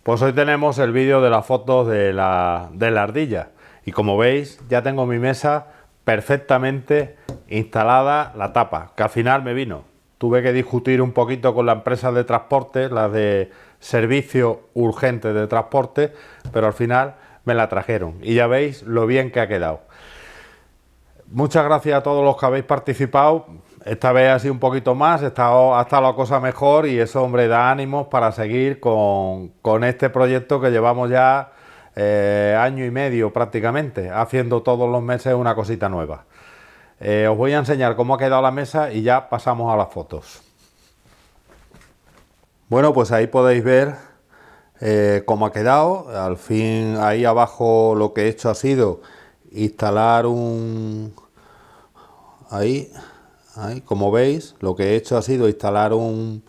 Pues hoy tenemos el vídeo de las fotos de la ardilla y como veis ya tengo mi mesa perfectamente instalada, la tapa, que al final me vino. Tuve que discutir un poquito con la empresa de transporte, las de servicio urgente de transporte, pero al final me la trajeron y ya veis lo bien que ha quedado. Muchas gracias a todos los que habéis participado. Esta vez ha sido un poquito más, ha estado la cosa mejor y eso, hombre, da ánimos para seguir con este proyecto que llevamos ya año y medio prácticamente, haciendo todos los meses una cosita nueva. Os voy a enseñar cómo ha quedado la mesa y ya pasamos a las fotos. Bueno, pues ahí podéis ver cómo ha quedado. Al fin, ahí abajo lo que he hecho ha sido instalar Ahí, como veis, lo que he hecho ha sido instalar un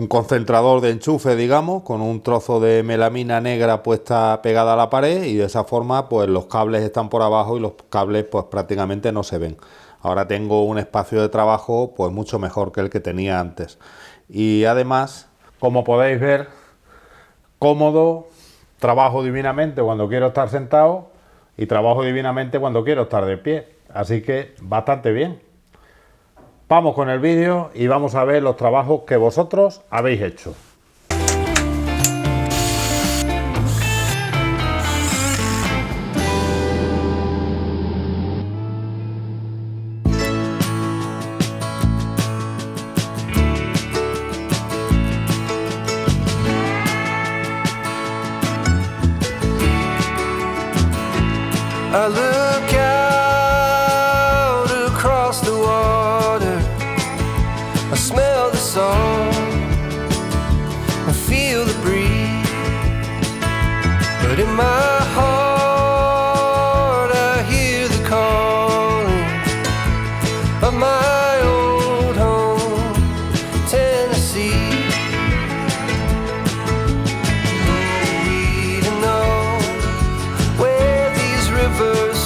concentrador de enchufe, digamos, con un trozo de melamina negra puesta pegada a la pared y de esa forma pues los cables están por abajo y los cables pues prácticamente no se ven. Ahora tengo un espacio de trabajo pues mucho mejor que el que tenía antes. Y además, como podéis ver, cómodo, trabajo divinamente cuando quiero estar sentado y trabajo divinamente cuando quiero estar de pie. Así que bastante bien. Vamos con el vídeo y vamos a ver los trabajos que vosotros habéis hecho. I look out across the water, I smell the salt, I feel the breeze, but in my heart I hear the calling of my old home, Tennessee. We don't know where these rivers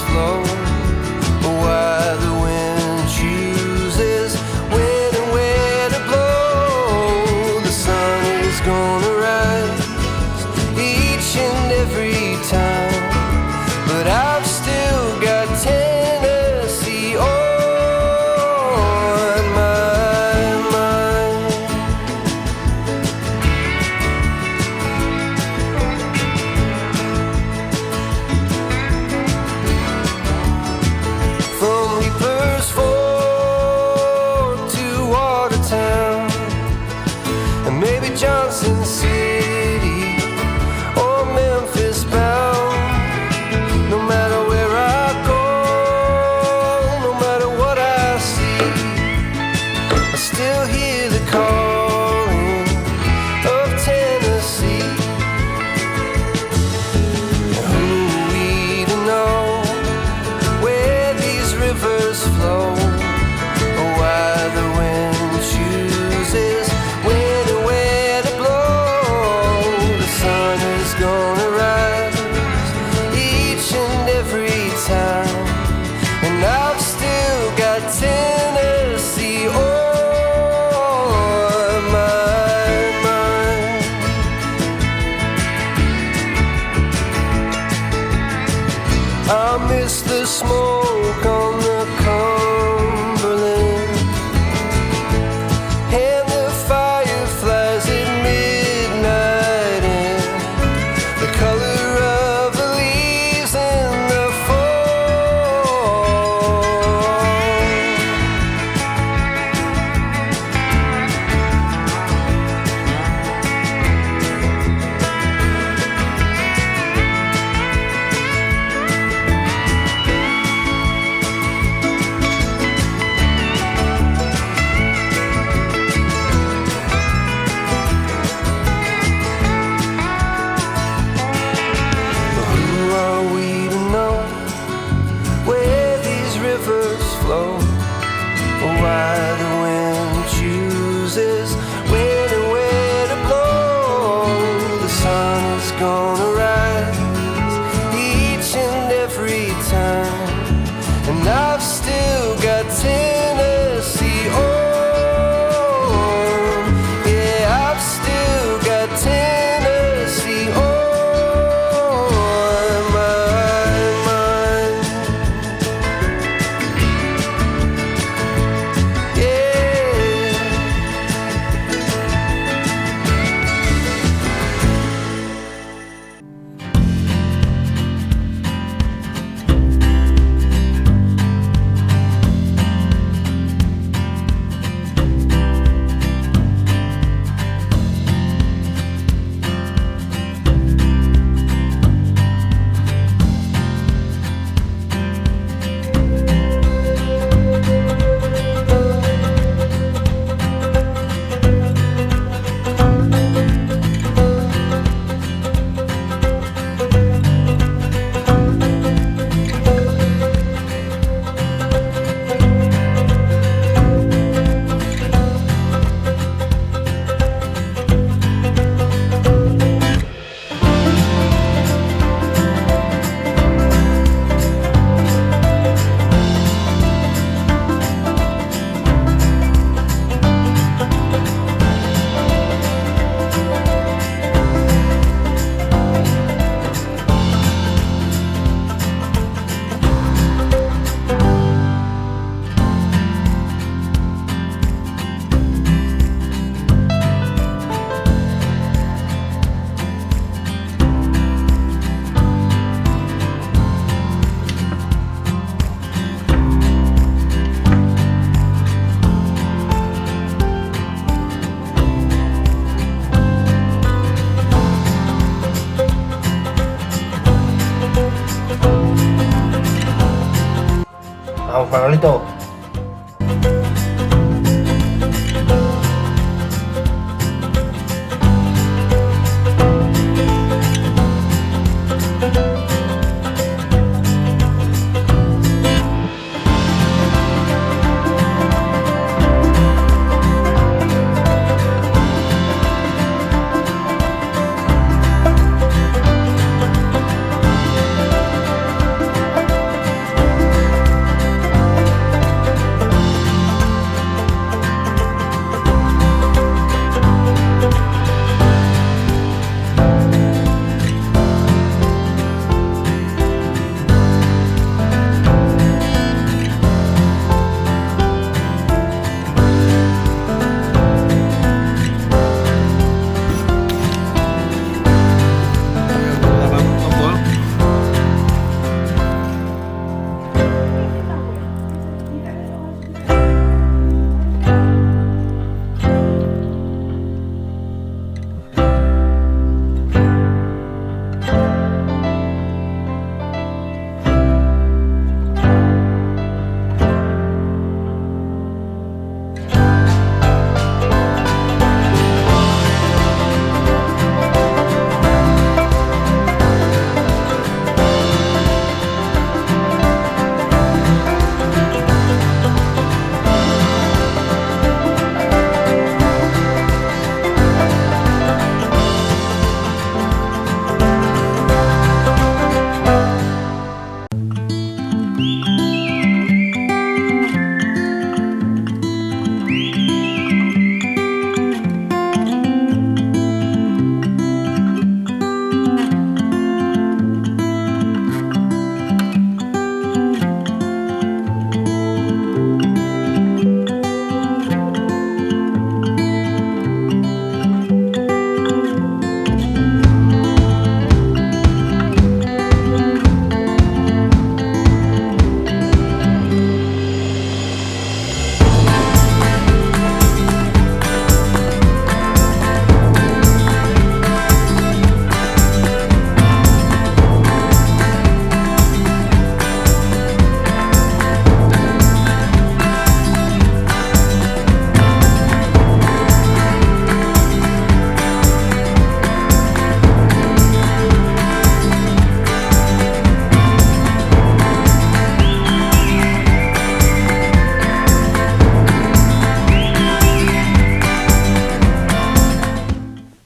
Adiós, Manolito.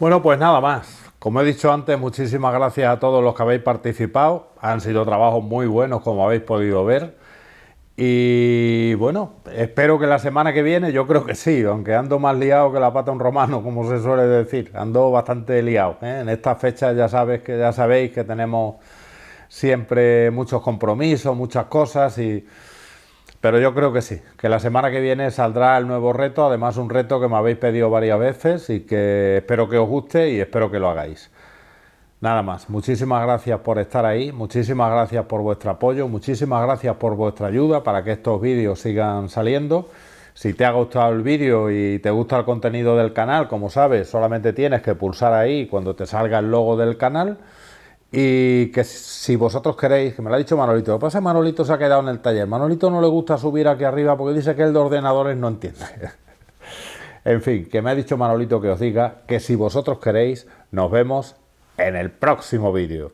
Bueno, pues nada más. Como he dicho antes, muchísimas gracias a todos los que habéis participado. Han sido trabajos muy buenos, como habéis podido ver. Y bueno, espero que la semana que viene, yo creo que sí, aunque ando más liado que la pata de un romano, como se suele decir. Ando bastante liado, ¿eh? En estas fechas ya sabéis que tenemos siempre muchos compromisos, muchas cosas pero yo creo que sí, que la semana que viene saldrá el nuevo reto, además un reto que me habéis pedido varias veces y que espero que os guste y espero que lo hagáis. Nada más, muchísimas gracias por estar ahí, muchísimas gracias por vuestro apoyo, muchísimas gracias por vuestra ayuda para que estos vídeos sigan saliendo. Si te ha gustado el vídeo y te gusta el contenido del canal, como sabes, solamente tienes que pulsar ahí cuando te salga el logo del canal. Y que si vosotros queréis, que me lo ha dicho Manolito, lo que pasa es que Manolito se ha quedado en el taller. Manolito no le gusta subir aquí arriba porque dice que el de ordenadores no entiende. En fin, que me ha dicho Manolito que os diga que si vosotros queréis, nos vemos en el próximo vídeo.